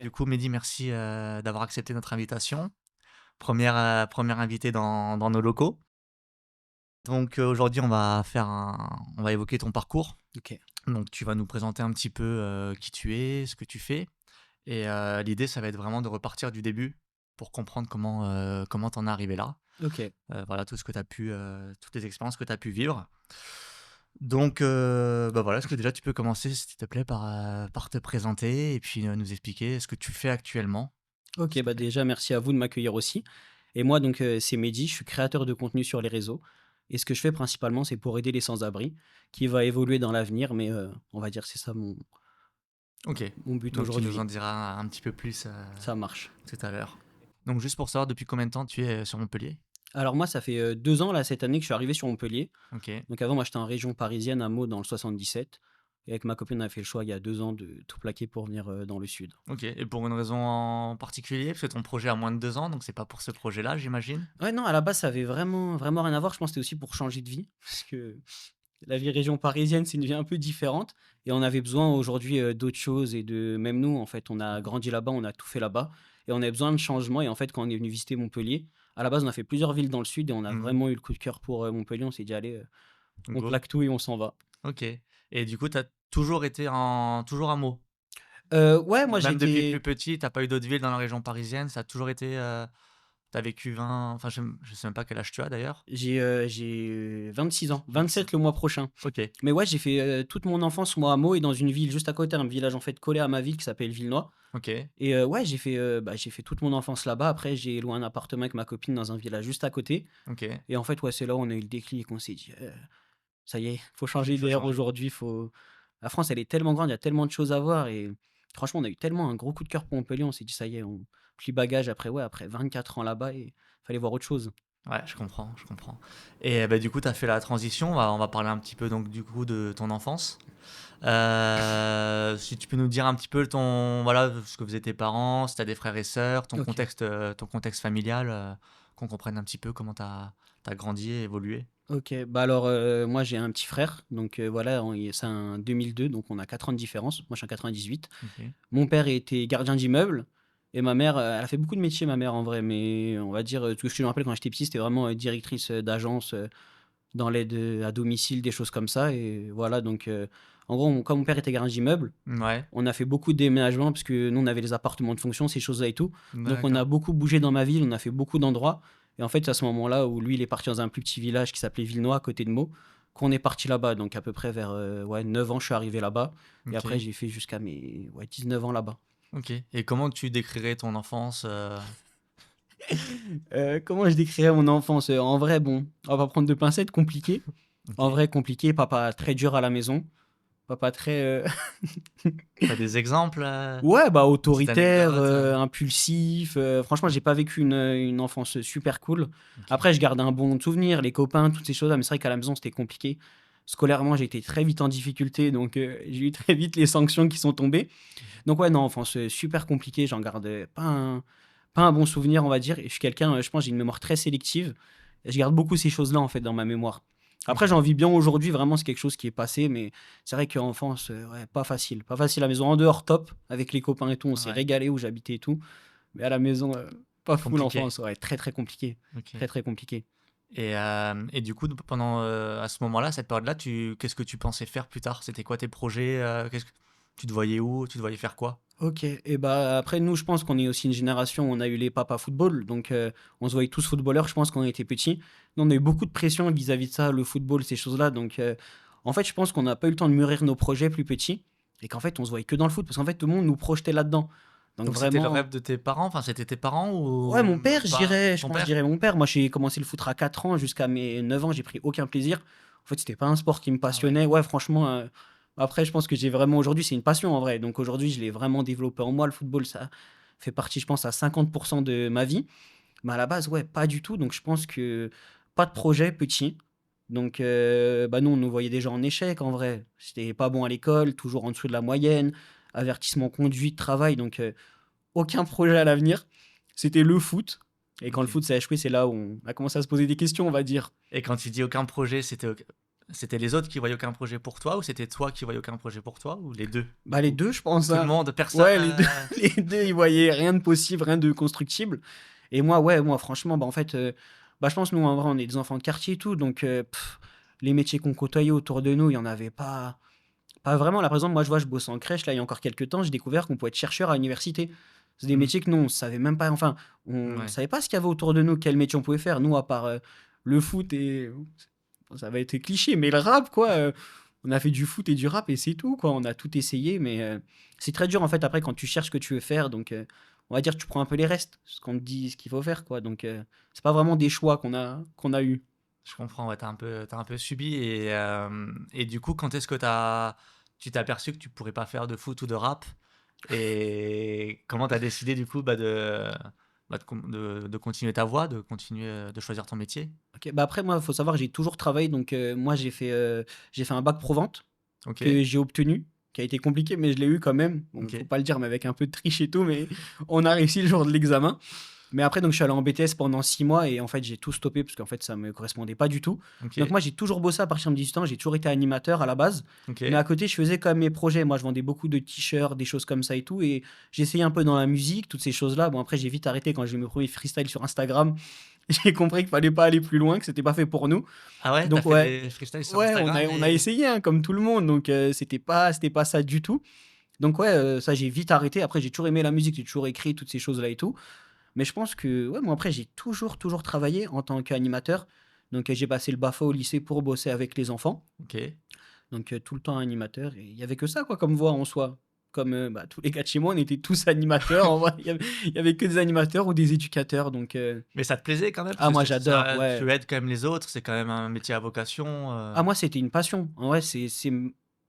Du coup, Mehdi, merci d'avoir accepté notre invitation. Première invitée dans nos locaux. Donc aujourd'hui, on va évoquer ton parcours. OK. Donc tu vas nous présenter un petit peu qui tu es, ce que tu fais. Et l'idée, ça va être vraiment de repartir du début pour comprendre comment t'en es arrivé là. OK. Voilà, tout ce que tu pu, toutes les expériences que tu as pu vivre. Donc, bah voilà, est-ce que déjà tu peux commencer, s'il te plaît, par te présenter et puis nous expliquer ce que tu fais actuellement, OK, s'il te bah, plaît. déjà merci à vous de m'accueillir aussi et moi donc c'est Mehdi, je suis créateur de contenu sur les réseaux et ce que je fais principalement, c'est pour aider les sans-abri qui va évoluer dans l'avenir mais on va dire c'est ça Ok, mon but donc tu nous en aujourd'hui. diras un petit peu plus Ça marche. tout à l'heure. Donc juste pour savoir, depuis combien de temps tu es sur Montpellier? Alors moi, ça fait, 2 ans là, cette année que je suis arrivé sur Montpellier. Ok, Donc avant, moi, j'étais en région parisienne, à Meaux dans le 77 et avec ma copine, on a fait le choix il y a 2 ans de tout plaquer pour venir, dans le sud. ok. Et pour une raison en particulier? Parce que ton projet a moins de 2 ans, donc c'est pas pour ce projet-là, j'imagine? Ouais, non, à la base, ça avait vraiment rien à voir. Je pense que c'était aussi pour changer de vie parce que la vie région parisienne, c'est une vie un peu différente et on avait besoin aujourd'hui, d'autres choses et de même nous, en fait, on a grandi là-bas, on a tout fait là-bas et on avait besoin de changement et en fait, quand on est venu visiter Montpellier, à la base, on a fait plusieurs villes dans le sud et on a Mhm. vraiment eu le coup de cœur pour, Montpellier. On s'est dit: «Allez, on Go. plaque tout et on s'en va». Ok. Et du coup, tu as toujours à Meaux? Ouais, moi Même depuis plus j'étais petit, t'as pas eu d'autres villes dans la région parisienne? Ça a toujours été... tu vécu 20... Enfin, je sais même pas quel âge tu as d'ailleurs. j'ai 26 ans, 26. 27 le mois prochain. Ok, Mais ouais, j'ai fait, toute mon enfance, moi, à Meaux et dans une ville juste à côté, un village, en fait, collé à ma ville qui s'appelle Villenoy ok, et ouais, j'ai fait toute mon enfance là-bas. Après, j'ai loué un appartement avec ma copine dans un village juste à côté ok. et en fait, ouais, c'est là où on a eu le déclic. On s'est dit: Ça y est, faut changer Il faut d'air changer. aujourd'hui, faut» la France, elle est tellement grande, il y a tellement de choses à voir et franchement, on a eu tellement un gros coup de cœur pour Montpellier. On s'est dit: «Ça y est, on plie bagage» après, ouais, après 24 ans là-bas et fallait voir autre chose. Ouais, je comprends, je comprends. Et bah, du coup, tu as fait la transition. On va parler un petit peu donc du coup de ton enfance. Si tu peux nous dire un petit peu voilà, ce que faisaient tes parents, si tu as des frères et sœurs, OK. ton contexte familial, qu'on comprenne un petit peu comment tu as grandi et évolué. OK, bah, alors, moi j'ai un petit frère, donc voilà, on il c'est un 2002, donc on a 4 ans de différence. Moi je suis en 98. Ok. Mon père était gardien d'immeuble et ma mère, elle a fait beaucoup de métiers ma mère en vrai, mais on va dire, ce que je me rappelle quand j'étais petit, c'était vraiment, directrice, d'agence, dans l'aide, à domicile, des choses comme ça et voilà donc en gros, comme mon père était gardien d'immeuble, Ouais, on a fait beaucoup de déménagements parce que nous, on avait les appartements de fonction, ces choses-là et tout. Donc on a d'accord. beaucoup bougé dans ma ville, on a fait beaucoup d'endroits et en fait, c'est à ce moment-là où lui, il est parti dans un plus petit village qui s'appelait Villenoy, à côté de Meaux, qu'on est parti là-bas. Donc à peu près vers, ouais 9 ans, je suis arrivé là-bas et après Ok, j'ai fait jusqu'à mes, ouais 19 ans là-bas. ok. Et comment tu décrirais ton enfance Comment je décrirais mon enfance? En vrai, bon, on va prendre de pincettes, compliqué. Ok. En vrai, compliqué, papa très dur à la maison, papa très, T'as des exemples, ouais, bah, une petite autoritaire, anecdote impulsif, franchement, j'ai pas vécu une enfance super cool. Ok. Après, je garde un bon souvenir, les copains, toutes ces choses-là, mais c'est vrai qu'à la maison, c'était compliqué. Scolairement, j'ai été très vite en difficulté, donc j'ai eu très vite les sanctions qui sont tombées. Donc ouais, non, enfance, super compliquée, j'en garde, pas un bon souvenir, on va dire et je suis quelqu'un, je pense, j'ai une mémoire très sélective et je garde beaucoup ces choses-là, en fait, dans ma mémoire. Après, Ok. j'en vis bien aujourd'hui, vraiment, c'est quelque chose qui est passé, mais c'est vrai qu'enfance, ouais, pas facile. Pas facile à la maison. En dehors, top, avec les copains et tout, on s'est Ouais. régalé où j'habitais et tout. Mais à la maison, pas fou Compliqué. l'enfance, ouais, très, très compliqué. Ok. Très, très compliqué. Et du coup, pendant à ce moment-là, cette période-là, qu'est-ce que tu pensais faire plus tard? C'était quoi tes projets? Qu'est-ce que tu te voyais où? Tu te voyais faire quoi? OK et bah, après nous, je pense qu'on est aussi une génération où on a eu les papas football, donc on se voyait tous footballeurs, je pense, quand on était petits. Nous, on a eu beaucoup de pression vis-à-vis de ça, le football, ces choses-là, donc en fait, je pense qu'on n'a pas eu le temps de mûrir nos projets plus petits et qu'en fait, on se voyait que dans le foot parce qu'en fait, tout le monde nous projetait là-dedans. Donc Donc c'était le vraiment rêve de tes parents? Enfin, c'était tes parents ouais, ou mon père, je pas? dirais, je Ton pense, je père? dirais mon père. Moi, j'ai commencé le foot à 4 ans jusqu'à mes 9 ans, j'ai pris aucun plaisir. En fait, c'était pas un sport qui me Ah ouais. passionnait. Ouais, franchement, après, je pense que j'ai vraiment aujourd'hui, c'est une passion en vrai. Donc aujourd'hui, je l'ai vraiment développé en moi. Le football, ça fait partie, je pense, à 50% de ma vie. Mais à la base, ouais, pas du tout. Donc je pense que pas de projet petit. Donc, bah nous, on nous voyait déjà en échec en vrai. J'étais pas bon à l'école, toujours en dessous de la moyenne, avertissement conduite, travail. Donc, aucun projet à l'avenir. C'était le foot. Et quand le Ok. foot s'est échoué, c'est là où on a commencé à se poser des questions, on va dire. Et quand tu dis aucun projet, c'était C'était les autres qui voyaient aucun projet pour toi ou c'était toi qui voyais aucun projet pour toi ou les deux? Bah, les Ou 2 je pense, tout le hein. monde, personne, Ouais, les 2 les 2 ils voyaient rien de possible, rien de constructible et moi, ouais, moi franchement, bah, en fait, bah, je pense nous en vrai on est des enfants de quartier et tout donc les métiers qu'on côtoyait autour de nous, il y en avait pas vraiment. Là, par exemple, moi je vois, je bosse en crèche là, il y a encore quelques temps, j'ai découvert qu'on pouvait être chercheur à l'université. C'est des Mmh. métiers que nous on savait même pas, enfin, on Ouais. savait pas ce qu'il y avait autour de nous, quel métier on pouvait faire. Nous à part, le foot et ça va être cliché, mais le rap quoi, on a fait du foot et du rap et c'est tout quoi. On a tout essayé, mais c'est très dur en fait après quand tu cherches ce que tu veux faire. Donc on va dire tu prends un peu les restes, ce qu'on te dit, ce qu'il faut faire quoi. Donc c'est pas vraiment des choix qu'on a eu. Je comprends, ouais, tu un peu subi et du coup, quand est-ce que tu t'es aperçu que tu pourrais pas faire de foot ou de rap? Et comment tu as décidé du coup, de continuer ta voie, de continuer, de choisir ton métier? Ok, bah après moi il faut savoir j'ai toujours travaillé donc moi j'ai fait un bac pro vente OK, que j'ai obtenu, qui a été compliqué, mais je l'ai eu quand même. Bon, faut OK, pas le dire, mais avec un peu de triche et tout, mais on a réussi le jour de l'examen. Mais après, donc, je suis allé en BTS pendant 6 mois et en fait, j'ai tout stoppé parce qu'en fait, ça me correspondait pas du tout. Donc, OK, moi, j'ai toujours bossé à partir de 18 ans. J'ai toujours été animateur à la base. Mais OK. à côté, je faisais quand même mes projets. Moi, je vendais beaucoup de t-shirts, des choses comme ça et tout. Et j'essayais un peu dans la musique, toutes ces choses-là. Bon, après, j'ai vite arrêté quand j'ai eu mes premiers freestyles sur Instagram. J'ai compris qu'il fallait pas aller plus loin, que c'était pas fait pour nous. Ah ouais, tu as Donc, fait ouais, des freestyles sur ouais, on Instagram a, on a et essayé, hein, comme tout le monde. Donc, c'était pas ça du tout. Donc, ouais, ça, j'ai vite arrêté. Après, j'ai toujours aimé la musique, j'ai toujours écrit toutes ces choses-là et tout. Mais je pense que, ouais, moi après, j'ai toujours, toujours travaillé en tant qu'animateur. Donc, j'ai passé le BAFA au lycée pour bosser avec les enfants. OK. Donc, tout le temps animateur. Et il y avait que ça, quoi, comme voix en soi. Comme bah, tous les gars de chez moi, on était tous animateurs. En vrai, il y avait que des animateurs ou des éducateurs. Donc, Mais ça te plaisait quand même? Parce ah, que moi, c'est j'adore, ça ouais. tu aides quand même les autres, c'est quand même un métier à vocation, Ah, moi, c'était une passion. En vrai, c'est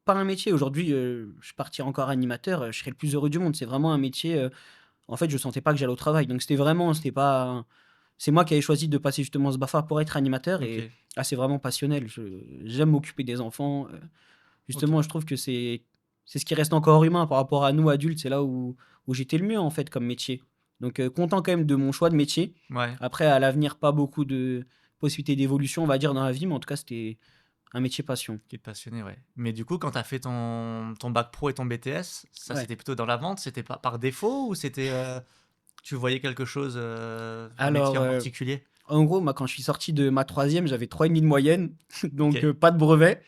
pas un métier. Aujourd'hui, je partirais encore animateur, je serais le plus heureux du monde. C'est vraiment un métier. En fait, je sentais pas que j'allais au travail. Donc, c'était pas. C'est moi qui avais choisi de passer justement ce BAFA pour être animateur et OK, c'est vraiment passionnel. J'aime m'occuper des enfants. OK. Justement, je trouve que c'est ce qui reste encore humain par rapport à nous adultes. C'est là où j'étais le mieux en fait comme métier. Donc, content quand même de mon choix de métier. Ouais, Après, à l'avenir, pas beaucoup de possibilités d'évolution, on va dire, dans la vie, mais en tout cas, c'était un métier passion. qui est passionné, ouais. Mais du coup, quand tu as fait ton bac pro et ton BTS, ça Ouais. c'était plutôt dans la vente, c'était par défaut ou c'était, tu voyais quelque chose, un métier Alors, en particulier? en gros, moi, quand je suis sorti de ma troisième, j'avais 3,5 de moyenne, donc OK. pas de brevet.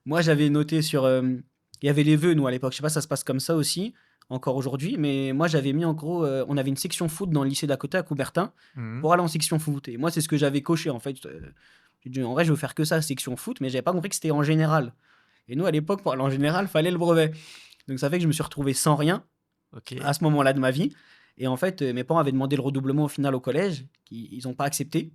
Moi, j'avais noté sur. Il y avait les vœux, nous, à l'époque. Je sais pas si ça se passe comme ça aussi, encore aujourd'hui, mais moi, j'avais mis en gros. On avait une section foot dans le lycée d'à côté, à Coubertin, Mmh. pour aller en section foot. Et moi, c'est ce que j'avais coché, en fait. J'ai dit, en vrai, je veux faire que ça, section foot, mais j'avais pas compris que c'était en général. Et nous, à l'époque, pour aller en général, fallait le brevet. Donc, ça fait que je me suis retrouvé sans rien OK, à ce moment-là de ma vie. Et en fait, mes parents avaient demandé le redoublement au final au collège. Ils ont pas accepté.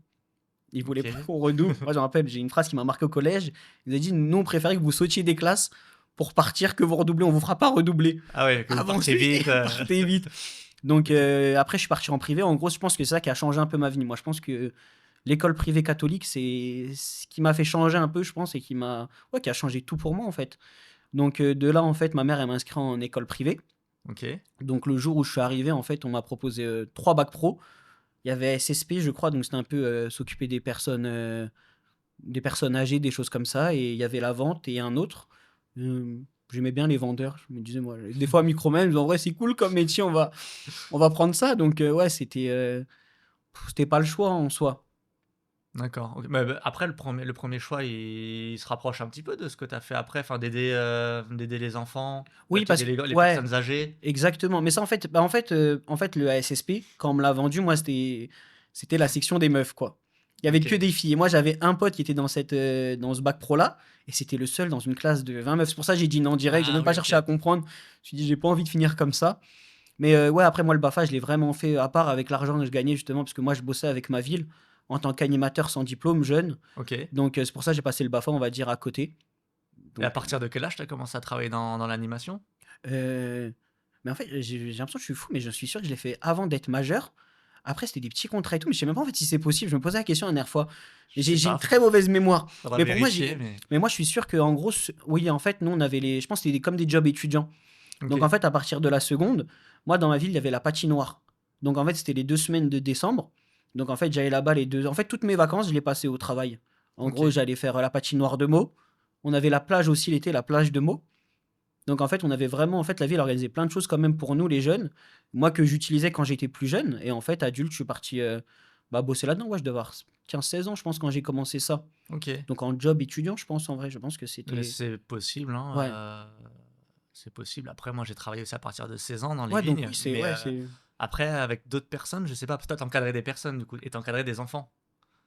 Ils voulaient pas OK. qu'on redouble. Moi, je me rappelle, j'ai une phrase qui m'a marqué au collège. Ils ont dit, nous, on préférait que vous sautiez des classes pour partir que vous redoublez. On vous fera pas redoubler. Ah ouais, que vous partiez Avancez, vite, partez vite. Donc, OK. après, je suis parti en privé. En gros, je pense que c'est ça qui a changé un peu ma vie. Moi, je pense que l'école privée catholique, c'est ce qui m'a fait changer un peu, je pense, et qui a changé tout pour moi, en fait. Donc, de là, en fait, ma mère, elle m'a inscrit en école privée. OK. Donc, le jour où je suis arrivé, en fait, on m'a proposé 3 bacs pro. Il y avait SSP, je crois, donc c'était un peu s'occuper des personnes âgées, des choses comme ça. Et il y avait la vente et un autre. J'aimais bien les vendeurs. Je me disais, moi, des fois, micro-même, en vrai, c'est cool comme métier, on va prendre ça. Donc, ouais, c'était pas le choix en soi. D'accord, OK. Mais après le premier choix, il se rapproche un petit peu de ce que tu as fait après, enfin d'aider les enfants, Oui, d'aider parce que, les ouais, personnes âgées. exactement. Mais ça, en fait, bah, en fait, le ASSP, quand on me l'a vendu, moi, c'était la section des meufs, quoi. Il y avait que OK. des filles. Et moi, j'avais un pote qui était dans ce bac pro-là, et c'était le seul dans une classe de 20 meufs. C'est pour ça que j'ai dit non direct. J'ai Ah même pas oui, cherché à OK. comprendre. Je me suis dit, j'ai pas envie de finir comme ça. Mais ouais, après, moi, le BAFA, je l'ai vraiment fait à part avec l'argent que je gagnais, justement, parce que moi, je bossais avec ma ville en tant qu'animateur sans diplôme, jeune. OK. Donc, c'est pour ça que j'ai passé le BAFA, on va dire, à côté. Et à Donc, partir de quel âge tu as commencé à travailler dans l'animation? Heu, mais en fait, j'ai l'impression que je suis fou, mais je suis sûr que je l'ai fait avant d'être majeur. Après, c'était des petits contrats et tout, mais je sais même pas en fait si c'est possible. Je me posais la question la dernière fois. Je J'ai sais j'ai une pas, très mauvaise mémoire. faudra Mais pour moi, vérifier, mais je suis sûr qu'en gros, oui, en fait, nous, on avait je pense que c'était comme des jobs étudiants. Donc en OK. fait, à partir de la seconde, moi, dans ma ville, il y avait la patinoire. Donc en fait, c'était les 2 semaines de décembre. Donc en fait, j'allais là-bas les 2 en fait, toutes mes vacances, je les passais au travail. En gros, OK. j'allais faire la patinoire de Meaux. On avait la plage aussi l'été, la plage de Meaux. Donc en fait, on avait vraiment, en fait, la ville organisait plein de choses quand même pour nous, les jeunes. Moi, que j'utilisais quand j'étais plus jeune. Et en fait, adulte, je suis parti bosser là-dedans. Ouais, je devais avoir 15-16 ans, je pense, quand j'ai commencé ça. Ok. Donc en job étudiant, je pense, en vrai. Je pense que Mais c'était. c'est possible, hein, Ouais. c'est possible. Après, moi, j'ai travaillé aussi à partir de 16 ans dans les Ouais, donc vignes, oui, c'est. mais Ouais, c'est. après, avec d'autres personnes, je sais pas. Toi, t'encadrais des personnes, du coup, et t'encadrais des enfants.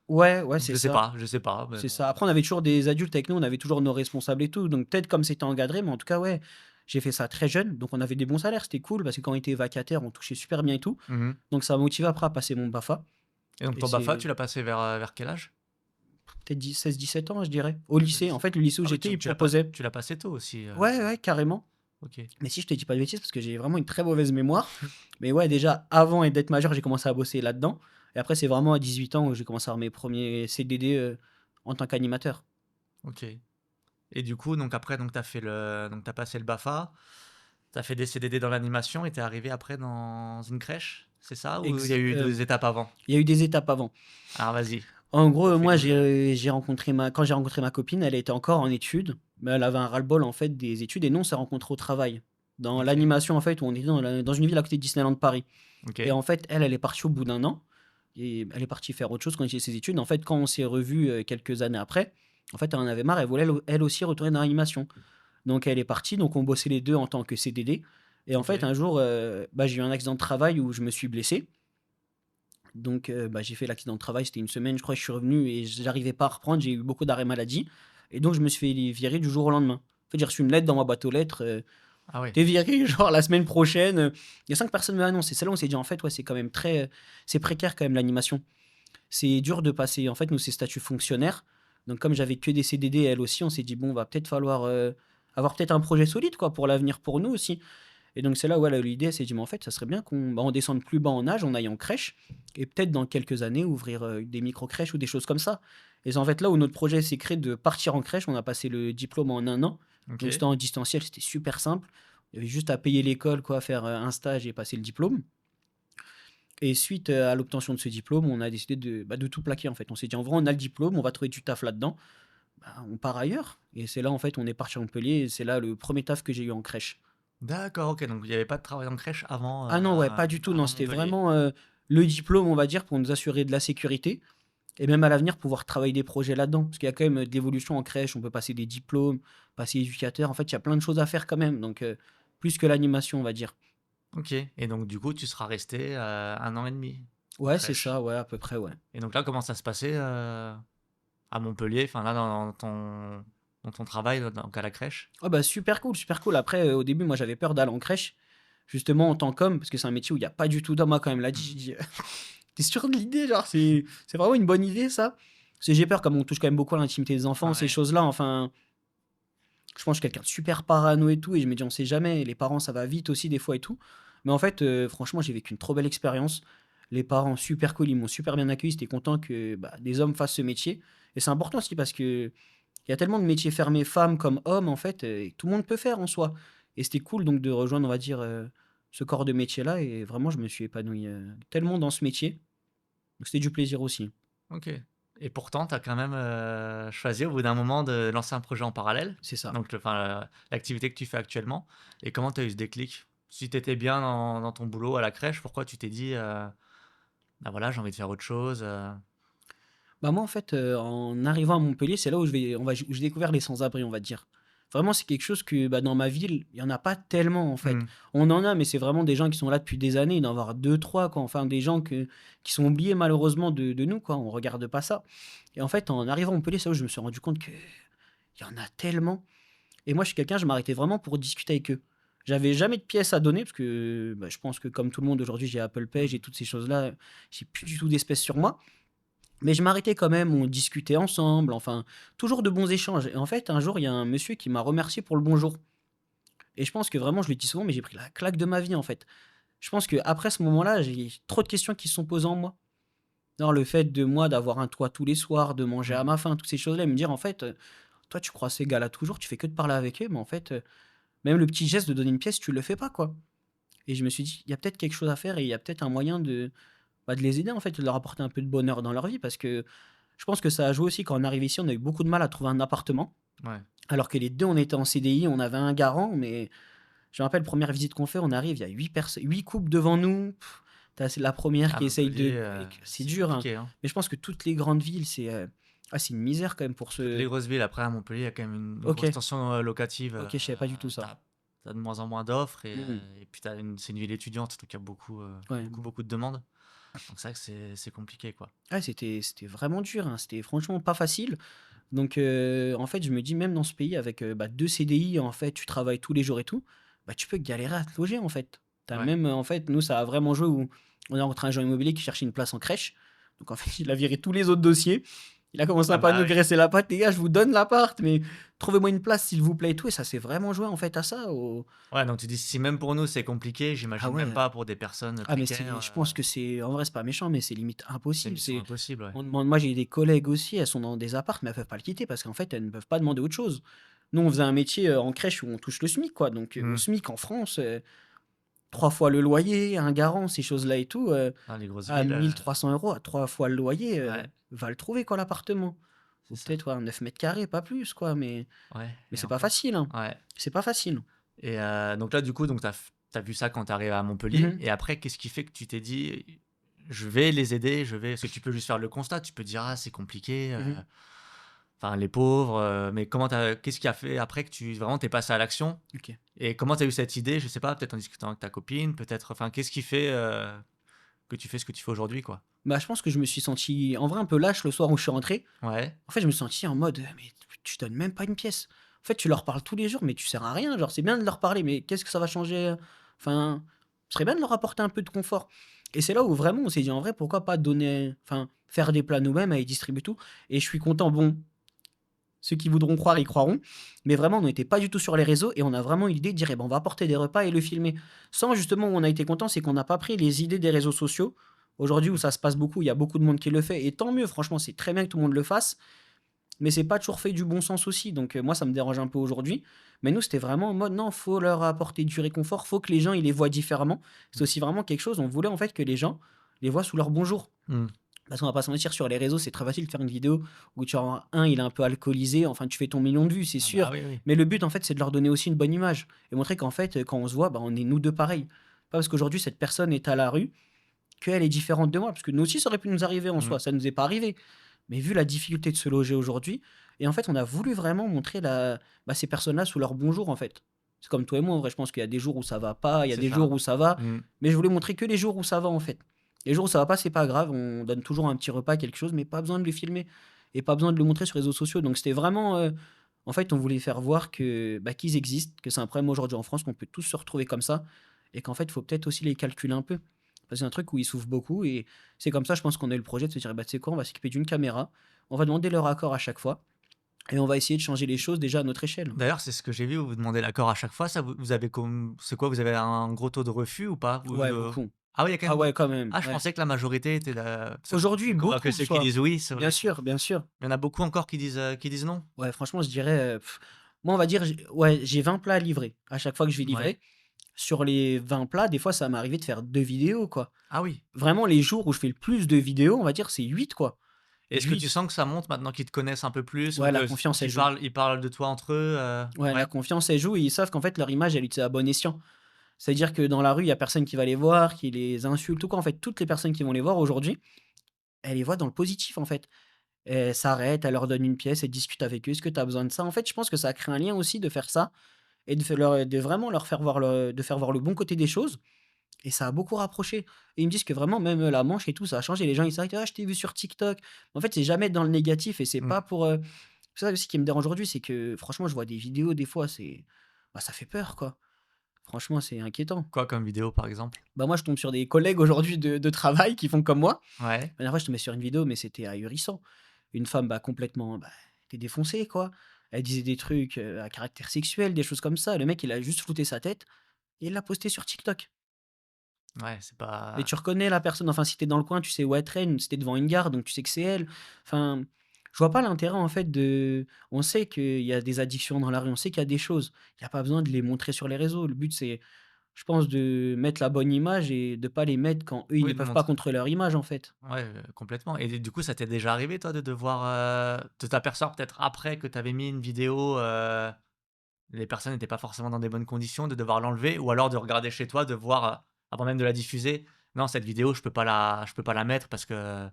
Ouais, ouais, Donc, c'est ça. je sais pas, mais C'est bon. ça. Après, on avait toujours des adultes avec nous, on avait toujours nos responsables et tout. Donc peut-être comme c'était encadré, mais en tout cas, ouais, j'ai fait ça très jeune. Donc on avait des bons salaires, c'était cool parce que quand on était vacataire, on touchait super bien et tout. Mhm. Donc ça m'a motivé après à passer mon BAFA. Et donc, Et ton BAFA, c'est tu l'as passé vers quel âge? peut-être 16-17 ans, je dirais. Au lycée. En fait, le lycée où Ah oui, j'étais, il proposait. tu l'as passé tôt aussi. Ouais, ouais, carrément. Ok. Mais si je te dis pas de bêtises, parce que j'ai vraiment une très mauvaise mémoire. Mais ouais, déjà, avant d'être majeur, j'ai commencé à bosser là-dedans. Et après, c'est vraiment à 18 ans où j'ai commencé à avoir mes premiers CDD en tant qu'animateur. Ok. Et du coup, donc après, donc t'as passé le BAFA, t'as fait des CDD dans l'animation et t'es arrivé après dans une crèche, c'est ça? Ou il y a eu deux étapes avant? Il y a eu des étapes avant. Alors vas-y, En gros, moi, fais-nous le. quand j'ai rencontré ma copine, elle était encore en études, mais elle avait un ras-le-bol en fait des études et nous, on s'est rencontrés au travail. Dans Ok, l'animation, en fait, où on était dans une ville à côté de Disneyland Paris. ok, Et en fait, elle est partie au bout d'un an et elle est partie faire autre chose quand elle faisait ses études. En fait, quand on s'est revus quelques années après, en fait, elle en avait marre, elle voulait elle aussi retourner dans l'animation. Donc, elle est partie, donc on bossait les deux en tant que CDD. Et en ok, fait, un jour, j'ai eu un accident de travail où je me suis blessé. Donc, j'ai fait l'accident de travail, c'était une semaine, je crois que je suis revenu et j'arrivais pas à reprendre, j'ai eu beaucoup d'arrêts maladie et donc je me suis fait virer du jour au lendemain. En fait, j'ai reçu une lettre dans ma boîte aux lettres, ah ouais, «Tu viré, genre la semaine prochaine», il y a 5 personnes me annoncent et c'est là où on s'est dit: «En fait, ouais, c'est quand même très, c'est précaire quand même l'animation». C'est dur de passer en fait, nous, c'est statut fonctionnaire, donc comme j'avais que des CDD, elle aussi, on s'est dit: «Bon, va peut-être falloir, avoir peut-être un projet solide quoi, pour l'avenir pour nous aussi». Et donc c'est là où elle a eu l'idée, elle s'est dit: «Mais en fait, ça serait bien on descende plus bas en âge, on aille en crèche et peut-être dans quelques années ouvrir, des micro-crèches ou des choses comme ça». Et c'est en fait là où notre projet s'est créé de partir en crèche. On a passé le diplôme en un an, ok, donc c'était en distanciel, c'était super simple. Il y avait juste à payer l'école quoi, faire, un stage et passer le diplôme. Et suite, à l'obtention de ce diplôme, on a décidé de tout plaquer en fait. On s'est dit: «En vrai, on a le diplôme, on va trouver du taf là-dedans, on part ailleurs». Et c'est là en fait, on est parti à Montpellier et c'est là le premier taf que j'ai eu en crèche. d'accord, ok, donc il n'y avait pas de travail en crèche Ah non, ouais, pas du tout, non, avant c'était Montpellier. vraiment, le diplôme, on va dire, pour nous assurer de la sécurité et même à l'avenir pouvoir travailler des projets là-dedans. Parce qu'il y a quand même, de l'évolution en crèche, on peut passer des diplômes, passer éducateur, en fait, il y a plein de choses à faire quand même, donc plus que l'animation, on va dire. Ok, et donc du coup, tu seras resté 1 an et demi en Ouais, c'est crèche. ça, ouais, à peu près, ouais. Et donc là, comment ça se passait à Montpellier, enfin là, dans ton travail, donc à la crèche? Ah bah, super cool, super cool. Après, au début, moi, j'avais peur d'aller en crèche, justement en tant qu'homme, parce que c'est un métier où il y a pas du tout d'hommes. Moi, quand même l'a dit, Hmm. j'ai dit: «Tu sûr de l'idée? Genre, c'est vraiment une bonne idée ça?» Parce que j'ai peur, comme on touche quand même beaucoup à l'intimité des enfants, ces Ouais. choses-là, enfin. Je pense que je suis quelqu'un de super parano et tout, et je me dis: «On sait jamais», les parents, ça va vite aussi des fois et tout. Mais en fait, franchement, j'ai vécu une trop belle expérience. Les parents super cool, ils m'ont super bien accueilli, ils étaient contents que, des hommes fassent ce métier et c'est important aussi parce qu'il y a tellement de métiers fermés, femmes comme hommes, en fait, et tout le monde peut faire en soi. Et c'était cool donc de rejoindre, on va dire, ce corps de métier-là, et vraiment je me suis épanoui, tellement dans ce métier. Donc c'était du plaisir aussi. OK. Et pourtant, tu as quand même, choisi au bout d'un moment de lancer un projet en parallèle, C'est ça. donc l'activité que tu fais actuellement. Et comment tu as eu ce déclic? Si tu étais bien dans ton boulot à la crèche, pourquoi tu t'es dit, «Bah, voilà, j'ai envie de faire autre chose»? Bah, moi, en fait, en arrivant à Montpellier, c'est là où j'ai découvert les sans-abri, on va dire. Vraiment, c'est quelque chose que, dans ma ville, il y en a pas tellement, en fait. Mmh. On en a, mais c'est vraiment des gens qui sont là depuis des années. Il doit y en avoir 2-3 quoi. Enfin, des gens qui sont oubliés malheureusement de nous, quoi. On regarde pas ça. Et en fait, en arrivant à Montpellier, c'est là où je me suis rendu compte qu'il y en a tellement. Et moi, je suis quelqu'un, je m'arrêtais vraiment pour discuter avec eux. J'avais jamais de pièces à donner parce que, je pense que comme tout le monde aujourd'hui, j'ai Apple Pay, j'ai Mmh. toutes ces choses-là. J'ai plus du tout d'espèces sur moi. Mais je m'arrêtais quand même, on discutait ensemble, enfin, toujours de bons échanges. Et en fait, un jour, il y a un monsieur qui m'a remercié pour le bonjour. Et je pense que vraiment, je le dis souvent, mais j'ai pris la claque de ma vie, en fait. Je pense qu'après ce moment-là, j'ai trop de questions qui se sont posées en moi. Alors, le fait de moi d'avoir un toit tous les soirs, de manger à Mmh. ma faim, toutes ces choses-là, et me dire, en fait, toi, tu crois ces gars-là toujours, tu fais que de parler avec eux, mais en fait, même le petit geste de donner une pièce, tu le fais pas, quoi. Et je me suis dit, il y a peut-être quelque chose à faire et il y a peut-être un moyen de les aider, en fait, de leur apporter un peu de bonheur dans leur vie parce que je pense que ça a joué aussi quand on arrive ici, on a eu beaucoup de mal à trouver un appartement. Ouais. Alors que les 2 on était en CDI, on avait un garant, mais je me rappelle première visite qu'on fait, on arrive, il y a 8 couples devant nous. Tu as c'est la première À qui essaye de Montpellier, et que c'est c'est dur, hein. compliqué, hein. Mais je pense que toutes les grandes villes, c'est une misère quand même pour Toutes les ce grosses villes, après à Montpellier, il y a quand même une grosse OK, tension, locative, OK, je savais pas du tout ça. tu de moins en moins d'offres Mmh. et puis c'est une ville étudiante, donc il y a Ouais. beaucoup de demandes. Donc c'est vrai que c'est compliqué, quoi. Ouais, c'était vraiment dur, hein, c'était franchement pas facile. Donc en fait, je me dis même dans ce pays avec, 2 CDI, en fait, tu travailles tous les jours et tout, bah, tu peux galérer à te loger, en fait. Tu Ouais. même, en fait, nous, ça a vraiment joué où on a rencontré un agent immobilier qui cherchait une place en crèche. Donc en fait, il a viré tous les autres dossiers. Il a commencé Ah un peu à bah, nous oui. graisser la patte: «Les gars, je vous donne l'appart, mais trouvez-moi une place s'il vous plaît et tout» et ça s'est vraiment joué, en fait, à ça, au Ouais, donc tu dis si même pour nous c'est compliqué, ah j'imagine même ouais. pas pour des personnes Ah mais précaires, je pense que c'est en vrai, c'est pas méchant, mais c'est limite c'est impossible. mission impossible, ouais. On demande moi, j'ai des collègues aussi, elles sont dans des apparts, mais elles peuvent pas le quitter parce qu'en fait, elles ne peuvent pas demander autre chose. Nous, on faisait un métier, en crèche où on touche le SMIC, quoi, donc au Mmh. SMIC en France, 3 fois le loyer, un garant, ces choses-là et tout, Dans les grosses à villes, 1 300 € à 3 fois le loyer, ouais, va le trouver, quoi, l'appartement. c'est Ou ça. peut-être, ouais, 9 m², pas plus, quoi, Ouais mais et c'est pas encore. facile, hein. Ouais C'est pas facile. et donc là, du coup, donc tu as vu ça quand tu arrives à Montpellier Mmh. et après qu'est-ce qui fait que tu t'es dit: «Je vais les aider, je vais» parce que tu peux juste faire le constat, tu peux dire: «Ah c'est compliqué, Mmh. enfin les pauvres», mais qu'est-ce qui a fait après que vraiment tu es passé à l'action? OK. Et comment tu as eu cette idée? Je sais pas, peut-être en discutant avec ta copine, peut-être enfin qu'est-ce qui fait, que tu fais ce que tu fais aujourd'hui, quoi? Bah, je pense que je me suis senti, en vrai, un peu lâche le soir où je suis rentré. Ouais. En fait, je me suis senti en mode: «Mais tu donnes même pas une pièce». En fait, tu leur parles tous les jours, mais tu sers à rien. Genre, c'est bien de leur parler, mais qu'est-ce que ça va changer, Enfin, ce serait bien de leur apporter un peu de confort et c'est là où vraiment on s'est dit: «En vrai, pourquoi pas donner enfin, faire des plats nous-mêmes et distribuer tout» et je suis content. Bon, ceux qui voudront croire, y croiront, mais vraiment, on n'était pas du tout sur les réseaux et on a vraiment eu l'idée de dire: «Eh ben, on va apporter des repas et le filmer». Sans justement où on a été content, c'est qu'on n'a pas pris les idées des réseaux sociaux. Aujourd'hui où Mmh. ça se passe beaucoup, il y a beaucoup de monde qui le fait et tant mieux, franchement, c'est très bien que tout le monde le fasse, mais c'est pas toujours fait du bon sens aussi, donc moi, ça me dérange un peu aujourd'hui. Mais nous, c'était vraiment en mode: «Non, faut leur apporter du réconfort, faut que les gens, ils les voient différemment». C'est Mmh. aussi vraiment quelque chose, on voulait en fait que les gens les voient sous leur bon jour. Mmh. Parce qu'on va pas se mentir, sur les réseaux, c'est très facile de faire une vidéo où tu as un, il est un peu alcoolisé, enfin, tu fais ton million de vues, c'est Ah bah, sûr. oui, oui. Mais le but, en fait, c'est de leur donner aussi une bonne image et montrer qu'en fait, quand on se voit, bah, on est nous 2 pareils. Pas parce qu'aujourd'hui cette personne est à la rue, qu'elle est différente de moi, parce que nous aussi, ça aurait pu nous arriver en Mmh. soi, ça nous est pas arrivé. Mais vu la difficulté de se loger aujourd'hui et en fait, on a voulu vraiment montrer ces personnes-là sous leur bon jour, en fait. C'est comme toi et moi, en vrai, je pense qu'il y a des jours où ça va pas, il y a C'est des ça. jours où ça va, Mmh. mais je voulais montrer que les jours où ça va, en fait. Les jours où ça va pas, c'est pas grave, on donne toujours un petit repas, quelque chose, mais pas besoin de le filmer et pas besoin de le montrer sur les réseaux sociaux. Donc c'était vraiment, en fait, on voulait faire voir que, qu'ils existent, que c'est un problème aujourd'hui en France, qu'on peut tous se retrouver comme ça et qu'en fait, il faut peut-être aussi les calculer un peu. Parce que c'est un truc où ils souffrent beaucoup et c'est comme ça, je pense qu'on a eu le projet de se dire: «Bah, tu sais quoi? On va s'équiper d'une caméra, on va demander leur accord à chaque fois et on va essayer de changer les choses déjà à notre échelle». D'ailleurs, c'est ce que j'ai vu, vous demandez l'accord à chaque fois, ça vous avez c'est quoi? Vous avez un gros taux de refus ou pas? Ouais, beaucoup. Ah oui, il y a quand Ah même ouais, quand même, ah je ouais. pensais que la majorité était Aujourd'hui, que beaucoup, ceux qui soit. disent oui sur Bien les sûr, bien sûr. il y en a beaucoup encore qui disent non? Ouais, franchement, je dirais, moi, on va dire, j'ai 20 plats à livrer. À chaque fois que je vais Ouais. livrer, sur les 20 plats, des fois, ça m'est arrivé de faire 2 vidéos, quoi. Ah oui. Vraiment, les jours où je fais le plus de vidéos, on va dire, c'est 8 quoi. Est-ce que tu 8. sens que ça monte maintenant qu'ils te connaissent un peu plus ou Ouais, la que confiance, elle qu'ils joue. ils parlent de toi entre eux, Ouais, la ouais? confiance, elle joue et ils savent qu'en fait, leur image, elle est utilisée à bon escient. C'est-à-dire que dans la rue, il y a personne qui va les voir, qui les insulte ou quoi. En fait, toutes les personnes qui vont les voir aujourd'hui, elles les voient dans le positif, en fait. Elles s'arrêtent, elles leur donnent une pièce, elles discutent avec eux: «Est-ce que tu as besoin de ça?» En fait, je pense que ça crée un lien aussi de faire ça et de vraiment leur faire voir de faire voir le bon côté des choses et ça a beaucoup rapproché et ils me disent que vraiment même, la Manche et tout, ça a changé. Les gens, ils s'arrêtent: «Ah, je t'ai vu sur TikTok». En fait, c'est jamais dans le négatif et c'est Mmh. pas pour, c'est ça aussi qui me dérange aujourd'hui, c'est que franchement, je vois des vidéos des fois, ça fait peur, quoi. Franchement, c'est inquiétant. Quoi comme vidéo, par exemple? Bah, moi, je tombe sur des collègues aujourd'hui de travail qui font comme moi. Ouais. La dernière fois, je tombais sur une vidéo, mais c'était ahurissant. Une femme, complètement, était défoncée, quoi. Elle disait des trucs, à caractère sexuel, des choses comme ça. Le mec, il a juste flouté sa tête et il l'a posté sur TikTok. Ouais, c'est Mais pas tu reconnais la personne, enfin, si tu dans le coin, tu sais où elle traîne, si tu devant une gare, donc tu sais que c'est elle. Enfin, je vois pas l'intérêt, en fait, de on sait qu'il y a des addictions dans la rue, on sait qu'il y a des choses. Il y a pas besoin de les montrer sur les réseaux. Le but, c'est je pense, de mettre la bonne image et de pas les mettre quand eux, ils ne Oui, de peuvent pas montrer contre leur image, en fait. ouais, complètement et du coup, ça t'est déjà arrivé toi de devoir, de t'apercevoir peut-être après que tu avais mis une vidéo, les personnes n'étaient pas forcément dans des bonnes conditions, de devoir l'enlever ou alors de regarder chez toi, de voir, avant même de la diffuser: «Non, cette vidéo, je peux pas la mettre parce que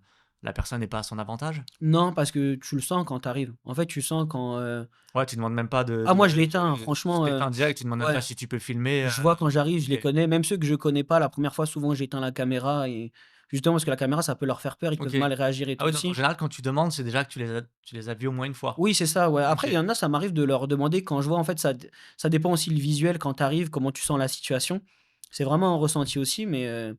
la personne n'est pas à son avantage»? Non, parce que tu le sens quand tu arrives. En fait, tu sens quand, Ouais, tu demandes même pas ah moi je l'éteins, tu franchement, t'éteins direct, tu demandes même ouais. pas si tu peux filmer, Je vois quand j'arrive, je les OK. connais, même ceux que je connais pas, la première fois, souvent, j'éteins la caméra et justement parce que la caméra, ça peut leur faire peur, ils peuvent OK. mal réagir et Ah tout oui, donc en aussi. général, quand tu demandes, c'est déjà que tu les as vus au moins une fois? Oui, c'est ça, ouais. Après, il OK. y en a, ça m'arrive de leur demander quand je vois, en fait, ça dépend aussi le visuel quand tu arrives, comment tu sens la situation. C'est vraiment un ressenti aussi, mais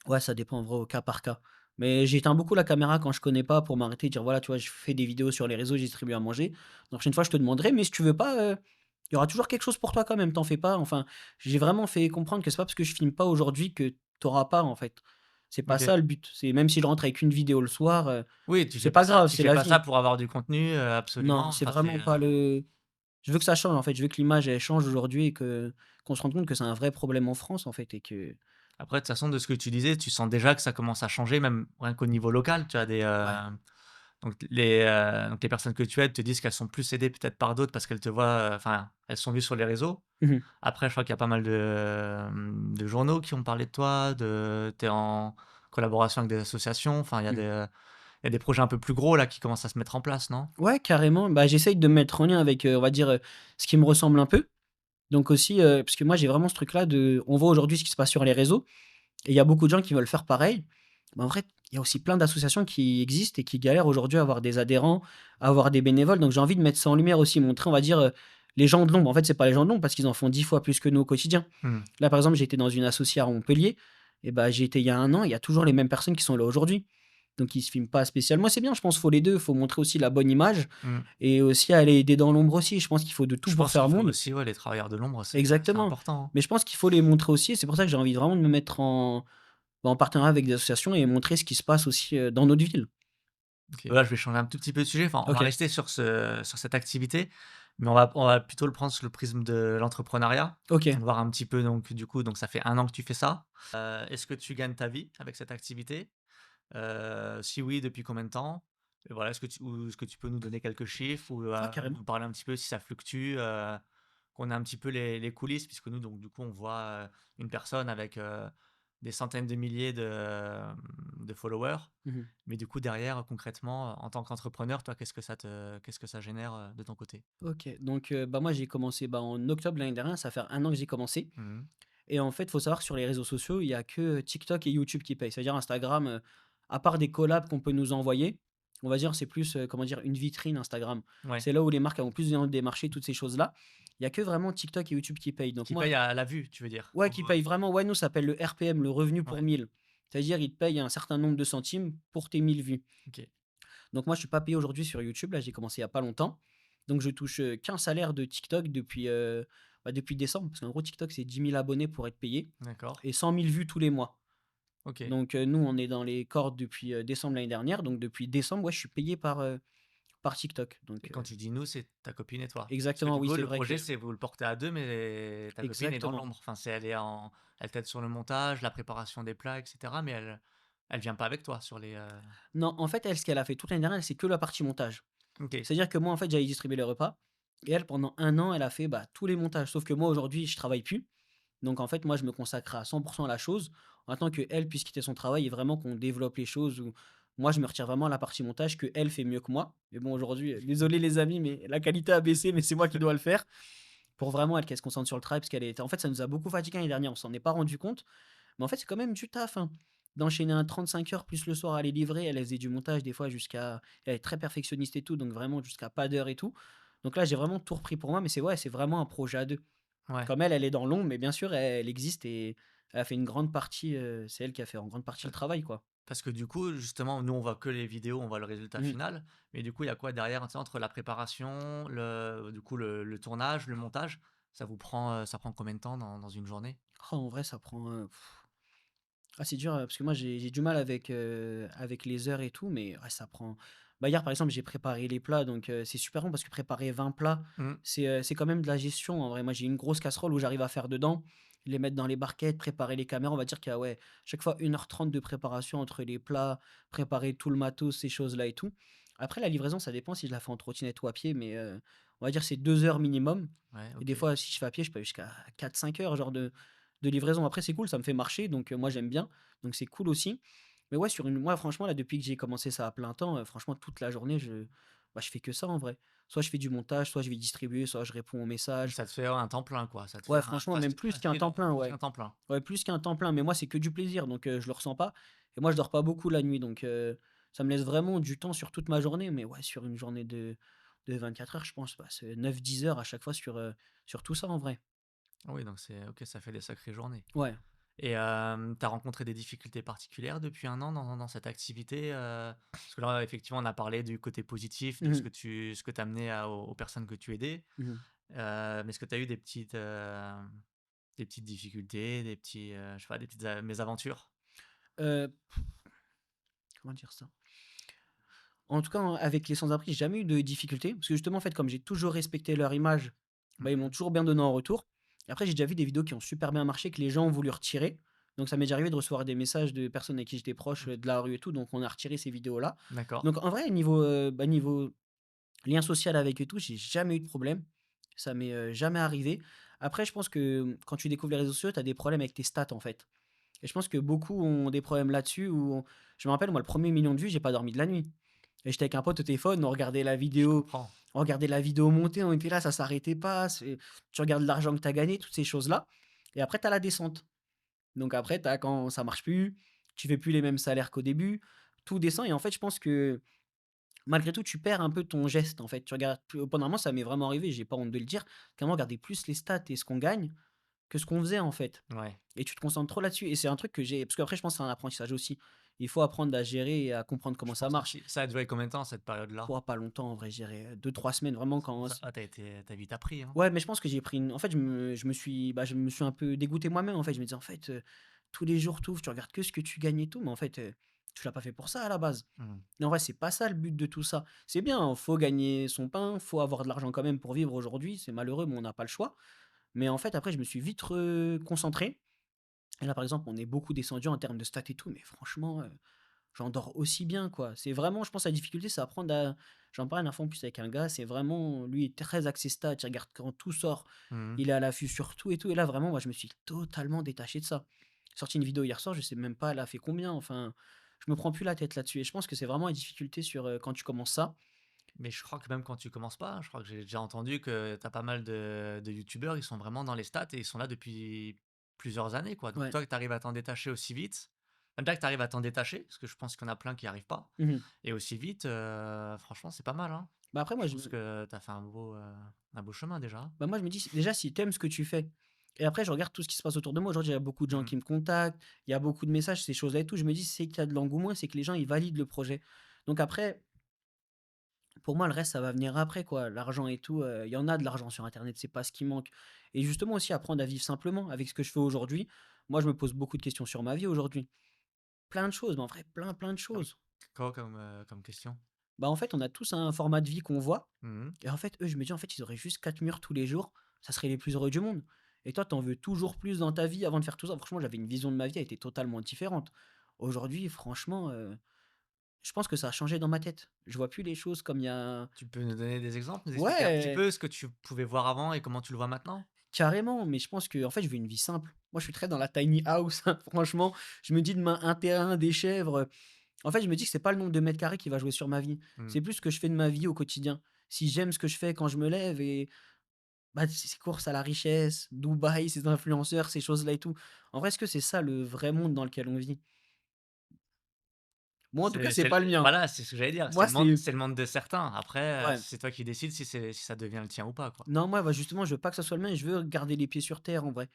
ouais, ça dépend en vrai au cas par cas. Mais j'éteins beaucoup la caméra quand je connais pas pour m'arrêter et dire: «Voilà, tu vois, je fais des vidéos sur les réseaux, je distribue à manger. La prochaine fois, je te demanderai, mais si tu veux pas, il y aura toujours quelque chose pour toi quand même, t'en fais pas». Enfin, j'ai vraiment fait comprendre que c'est pas parce que je filme pas aujourd'hui que tu auras pas, en fait. C'est pas OK. ça le but. C'est même si je rentre avec une vidéo le soir, Oui, tu c'est fais pas pas ça grave, tu c'est fais la pas ça vie. pour avoir du contenu, Non, absolument. c'est Enfin, c'est, vraiment pas le je veux que ça change, en fait. Je veux que l'image, elle change aujourd'hui et que qu'on se rende compte que c'est un vrai problème en France, en fait et que après de toute façon, de ce que tu disais, tu sens déjà que ça commence à changer, même rien qu'au niveau local. Tu as des, ouais. donc les personnes que tu aides te disent qu'elles sont plus aidées peut-être par d'autres parce qu'elles te voient, enfin, elles sont vues sur les réseaux. Mmh mh. Après, je crois qu'il y a pas mal de journaux qui ont parlé de toi, tu es en collaboration avec des associations, enfin, Mmh. il y a des projets un peu plus gros là qui commencent à se mettre en place, non? Ouais, carrément. Bah, j'essaye de me mettre en lien avec, on va dire, ce qui me ressemble un peu. Donc aussi, parce que moi, j'ai vraiment ce truc-là de on voit aujourd'hui ce qui se passe sur les réseaux et il y a beaucoup de gens qui veulent faire pareil. Mais en vrai, il y a aussi plein d'associations qui existent et qui galèrent aujourd'hui à avoir des adhérents, à avoir des bénévoles. Donc j'ai envie de mettre ça en lumière aussi, montrer, on va dire, les gens de l'ombre. En fait, c'est pas les gens de l'ombre parce qu'ils en font 10 fois plus que nous au quotidien. Mmh. Là, par exemple, j'étais dans une association à Montpellier et bah, j'y étais il y a un an, il y a toujours les mêmes personnes qui sont là aujourd'hui. Donc ils se filment pas spécialement. C'est bien, je pense, faut les 2. Faut montrer aussi la bonne image Mmh. et aussi aller aider dans l'ombre aussi. Je pense qu'il faut de tout Je pour pense faire qu'il faut monde. aussi, ouais, les travailleurs de l'ombre, c'est Exactement. important, hein. Mais je pense qu'il faut les montrer aussi et c'est pour ça que j'ai envie vraiment de me mettre en bah, en partenariat avec des associations et montrer ce qui se passe aussi, dans notre ville. OK. Là, je vais changer un tout petit peu de sujet. Enfin, on va OK. rester sur cette activité, mais on va plutôt le prendre sous le prisme de l'entrepreneuriat. OK. Voir un petit peu donc du coup, donc ça fait 1 an que tu fais ça. Est-ce que tu gagnes ta vie avec cette activité? Si oui, depuis combien de temps? Et voilà, est-ce que tu peux nous donner quelques chiffres ou, Ah carrément. nous parler un petit peu si ça fluctue, qu'on ait un petit peu les coulisses? Puisque nous donc du coup, on voit, une personne avec, des centaines de milliers de followers. Mmh. Mais du coup, derrière, concrètement, en tant qu'entrepreneur, toi, qu'est-ce que ça génère, de ton côté? OK. Donc, bah, moi j'ai commencé, bah, en octobre l'année dernière, ça fait un an que j'ai commencé Mmh. et en fait, il faut savoir que sur les réseaux sociaux, il y a que TikTok et YouTube qui payent. C'est-à-dire Instagram, à part des collabs qu'on peut nous envoyer, on va dire c'est plus, comment dire? Une vitrine Instagram. Ouais. C'est là où les marques elles vont plus besoin de démarcher toutes ces choses-là. Il y a que vraiment TikTok et YouTube qui payent. Donc Qui moi paye à la vue, tu veux dire? ouais, qui payent vraiment, ouais, nous ça s'appelle le RPM, le revenu pour Ouais, 1000. C'est-à-dire ils te payent un certain nombre de centimes pour tes 1000 vues. OK. Donc moi je suis pas payé aujourd'hui sur YouTube, là j'ai commencé il y a pas longtemps. Donc je touche, qu'un salaire de TikTok depuis, bah, depuis décembre. Parce qu'en gros TikTok c'est 10 000 abonnés pour être payé D'accord. et 100 000 vues tous les mois. OK. Donc, nous, on est dans les cordes depuis, décembre l'année dernière. Donc depuis décembre, ouais, je suis payé par TikTok. Et Donc, quand tu dis «nous», c'est ta copine et toi? Parce que exactement, du oui, coup, c'est le vrai projet, que c'est vous le portez à 2, mais ta copine est dans exactement. l'ombre. Enfin, elle t'aide sur le montage, la préparation des plats et cetera, mais elle vient pas avec toi sur les, Non, en fait, elle, ce qu'elle a fait toute l'année dernière, c'est que la partie montage. OK. C'est-à-dire que moi, en fait, j'allais distribuer les repas et elle, pendant un an, elle a fait, bah, tous les montages. Sauf que moi, aujourd'hui, je travaille plus. Donc en fait, moi, je me consacre à 100 à la chose, en attendant qu'elle puisse quitter son travail et vraiment qu'on développe les choses où moi, je me retire vraiment à la partie montage qu'elle fait mieux que moi. Mais bon, aujourd'hui, désolé les amis, mais la qualité a baissé, mais c'est moi qui dois le faire pour vraiment elle qu'elle se concentre sur le travail parce qu'elle était en fait, ça nous a beaucoup fatigué l'année dernière, on s'en est pas rendu compte. Mais en fait, c'est quand même du taf, hein, d'enchaîner un 35 heures plus le soir à les livrer. Elle faisait du montage des fois jusqu'à elle est très perfectionniste et tout, donc vraiment jusqu'à pas d'heure et tout. Donc là, j'ai vraiment tout repris pour moi, mais c'est ouais, c'est vraiment un projet à 2. Ouais. Comme elle est dans l'ombre, mais bien sûr, elle existe et elle a fait une grande partie, c'est elle qui a fait en grande partie le travail, quoi. Parce que du coup, justement, nous, on voit que les vidéos, on voit le résultat Mmh. final. Mais du coup, il y a quoi derrière, tu sais, entre la préparation, du coup, le tournage, le montage? Ça prend combien de temps dans une journée? Oh, en vrai, ça prend, ah, c'est dur, parce que moi, j'ai du mal avec les heures et tout, mais ouais, ça prend bah, hier, par exemple, j'ai préparé les plats, donc c'est super long parce que préparer 20 plats, Mmh. c'est quand même de la gestion, en vrai. Moi, j'ai une grosse casserole où j'arrive à faire dedans. les mettre dans les barquettes, préparer les caméras. On va dire qu'il y a, ouais, chaque fois 1h30 de préparation entre les plats, préparer tout le matos, ces choses-là et tout. Après la livraison, ça dépend si je la fais en trottinette ou à pied, mais on va dire c'est 2 heures minimum Ouais, et des OK. fois, si je fais à pied, je peux aller jusqu'à 4-5 heures, genre de livraison. Après, c'est cool, ça me fait marcher, donc moi, j'aime bien, donc c'est cool aussi. Mais ouais, sur une moi, franchement, là, depuis que j'ai commencé ça à plein temps, franchement, toute la journée, je fais que ça, en vrai. Soit je fais du montage, soit je vais distribuer, soit je réponds aux Donc messages. ça te fait, ouais, un temps plein, quoi. Ça te fait Ouais, un franchement, même plus qu'un temps plein, plus ouais. qu'un temps plein. Ouais, plus qu'un temps plein, mais moi, c'est que du plaisir, donc je le ressens pas et moi, je dors pas beaucoup la nuit, donc ça me laisse vraiment du temps sur toute ma journée, mais ouais, sur une journée de 24 heures, je pense, bah, c'est 9-10 heures à chaque fois sur tout ça, en vrai. Oui, donc c'est OK, ça fait des sacrées journées. Ouais. Et tu as rencontré des difficultés particulières depuis un an dans cette activité? Parce que là, effectivement, on a parlé du côté positif, de Mmh mh. ce que tu amenais aux personnes que tu aidais. Mmh. Mais est-ce que tu as eu des petites difficultés, je sais pas, des petites a mésaventures? Heu, Comment dire ça? En tout cas, avec les sans-abri, j'ai jamais eu de difficultés parce que justement, en fait, comme j'ai toujours respecté leur image, bah, ils m'ont Mmh. toujours bien donné en retour. Après, j'ai déjà vu des vidéos qui ont super bien marché, que les gens ont voulu retirer. Donc ça m'est déjà arrivé de recevoir des messages de personnes avec qui j'étais proche, OK. de la rue et tout, donc on a retiré ces vidéos-là. D'accord. Donc en vrai, niveau lien social avec eux et tout, j'ai jamais eu de problème. Ça m'est, jamais arrivé. Après, je pense que, quand tu découvres les réseaux sociaux, tu as des problèmes avec tes stats, en fait. Et je pense que beaucoup ont des problèmes là-dessus je me rappelle, moi, le premier million de vues, j'ai pas dormi de la nuit. Et j'étais avec un pote au téléphone, Je comprends. on regardait la vidéo monter, on était là, ça s'arrêtait pas, tu regardes l'argent que tu as gagné, toutes ces choses-là. Et après, tu as la descente. Donc après, tu quand ça marche plus, tu fais plus les mêmes salaires qu'au début, tout descend et en fait, je pense que malgré tout, tu perds un peu ton geste, en fait. Tu regardes plus pendant un moment, ça m'est vraiment arrivé, j'ai pas honte de le dire, carrément regarder plus les stats et ce qu'on gagne que ce qu'on faisait, en fait. Ouais. Et tu te concentres trop là-dessus et c'est un truc que j'ai parce qu'après je pense que c'est un apprentissage aussi. Il faut apprendre à gérer et à comprendre comment Je ça pense marche. aussi. Ça a duré combien de temps cette période-là? Pas longtemps en vrai, je dirais 2-3 semaines vraiment quand Ça tu vite appris, hein? ouais, mais je pense que j'ai pris une en fait, je me suis un peu dégoûté moi-même, en fait. Je me disais: «En fait, tous les jours tu ouvres, tu regardes que ce que tu gagnes et tout, mais en fait, tu l'as pas fait pour ça à la base». Mmh. Mais en vrai, c'est pas ça le but de tout ça. C'est bien, hein, faut gagner son pain, faut avoir de l'argent quand même pour vivre aujourd'hui, c'est malheureux, mais on n'a pas le choix. Mais en fait, après, je me suis vite reconcentré et là, par exemple, on est beaucoup descendu en termes de stats et tout, mais franchement, j'en dors aussi bien, quoi. C'est vraiment, je pense, la difficulté, c'est apprendre à j'en parlais la dernière fois en plus avec un gars, c'est vraiment lui est très axé stats, il regarde quand tout sort, Mmh. il est à l'affût sur tout et tout et là, vraiment, moi, je me suis totalement détaché de ça. J'ai sorti une vidéo hier soir, je sais même pas elle a fait combien, enfin, je me prends plus la tête là-dessus et je pense que c'est vraiment une difficulté sur, quand tu commences ça. Mais je crois que même quand tu commences pas, je crois que j'ai déjà entendu que tu as pas mal de youtubeurs, ils sont vraiment dans les stats et ils sont là depuis plusieurs années, quoi. Donc Ouais. toi, que tu arrives à t'en détacher aussi vite, déjà que tu arrives à t'en détacher, parce que je pense qu'il y en a plein qui y arrivent pas Mmh. et aussi vite, franchement, c'est pas mal, hein. Bah, après moi, Je pense que tu as fait un beau chemin déjà. moi, je me dis: «Déjà, si tu aimes ce que tu fais» et après je regarde tout ce qui se passe autour de moi. Aujourd'hui, il y a beaucoup de gens Mmh. qui me contactent, il y a beaucoup de messages, ces choses-là et tout. Je me dis: «C'est qu'il y a de l'engouement, c'est que les gens, ils valident le projet». Donc après, pour moi, le reste, ça va venir après, quoi. L'argent et tout, il y en a de l'argent sur internet, c'est pas ce qui manque et justement aussi apprendre à vivre simplement avec ce que je fais aujourd'hui. Moi, je me pose beaucoup de questions sur ma vie aujourd'hui. Plein de choses, mais en vrai, plein de Comme choses. quoi comme question? Bah, en fait, on a tous un format de vie qu'on voit Mmh. et en fait, eux, je me dis: «En fait, ils auraient juste 4 murs tous les jours, ça serait les plus heureux du monde» et toi, tu en veux toujours plus dans ta vie avant de faire tout ça. Franchement, j'avais une vision de ma vie, elle était totalement différente. Aujourd'hui, franchement, je pense que ça a changé dans ma tête. Je vois plus les choses comme il y a Tu peux nous donner des exemples, nous expliquer un petit ouais! peu ce que tu pouvais voir avant et comment tu le vois maintenant? Carrément, mais je pense que en fait, je veux une vie simple. Moi, je suis très dans la tiny house, franchement. Je me dis demain un terrain, des chèvres, en fait, je me dis que c'est pas le nombre de mètres carrés qui va jouer sur ma vie. Mmh. C'est plus ce que je fais de ma vie au quotidien. Si j'aime ce que je fais quand je me lève et bah, ces courses à la richesse, Dubaï, ces influenceurs, ces choses-là et tout. En vrai, est-ce que c'est ça le vrai monde dans lequel on vit? Moi, en tout cas, c'est C'est pas le mien. voilà, c'est ce que j'allais dire. Moi, c'est C'est le monde de certains. Après, ouais. c'est toi qui décides si ça devient le tien ou pas, quoi. Non, moi, bah, justement, je veux pas que ça soit le mien et je veux garder les pieds sur terre, en vrai.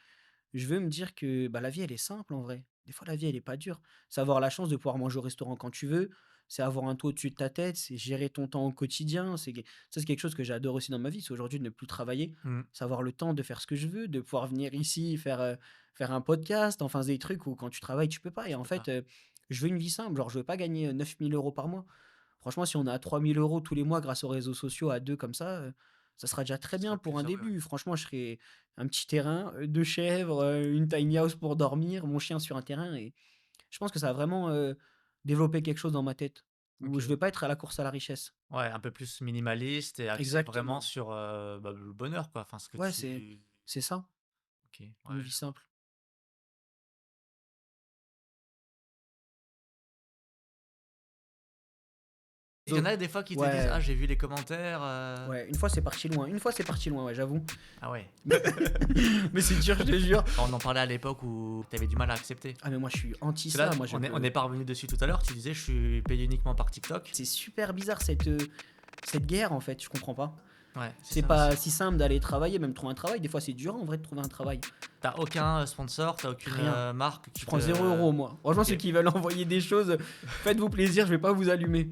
Je veux me dire que, bah, la vie, elle est simple en vrai. Des fois, la vie, elle est pas dure. C'est avoir la chance de pouvoir manger au restaurant quand tu veux, c'est avoir un toit au-dessus de ta tête, c'est gérer ton temps au quotidien. C'est quelque chose que j'adore aussi dans ma vie, c'est aujourd'hui de ne plus travailler, Mmh. c'est avoir le temps de faire ce que je veux, de pouvoir venir ici faire un podcast, enfin, c'est des trucs où quand tu travailles, tu peux pas et Tu en peux fait, pas. je veux une vie simple, genre je veux pas gagner, 9 000 € par mois. Franchement, si on est à 3 000 € tous les mois grâce aux réseaux sociaux à 2 comme ça, ça sera déjà très Ce bien sera pour un plus heureux, ouais. début. Franchement, je ferai un petit terrain, 2 chèvres, une tiny house pour dormir, mon chien sur un terrain et je pense que ça va vraiment, développer quelque chose dans ma tête, où je OK. vais pas être à la course à la richesse. Ouais, un peu plus minimaliste et axé vraiment Exactement. sur, bah, le bonheur quoi, enfin ce que Ouais, tu c'est ça, OK, une ouais, vie je vois. simple. Il y en Donc a des fois qui te disent: ouais, «Ah j'ai vu les commentaires, ouais, une fois c'est parti loin. Une fois c'est parti loin, ouais, j'avoue. Ah ouais. Mais c'est dur, je te jure. On en parlait à l'époque où tu avais du mal à accepter. Ah mais moi je suis anti Parce que ça, là, moi je on est veux pas revenu dessus tout à l'heure, tu disais: «Je suis payé uniquement par TikTok». c'est super bizarre cette guerre en fait, je comprends pas. Ouais, c'est C'est ça aussi. pas si simple d'aller travailler, même trouver un travail, des fois c'est dur en vrai de trouver un travail. Tu as aucun, sponsor, tu as aucune, Rien. marque Je qui prends te 0 € moi. Franchement, ceux OK. qui veulent envoyer des choses, faites-vous plaisir, je vais pas vous allumer.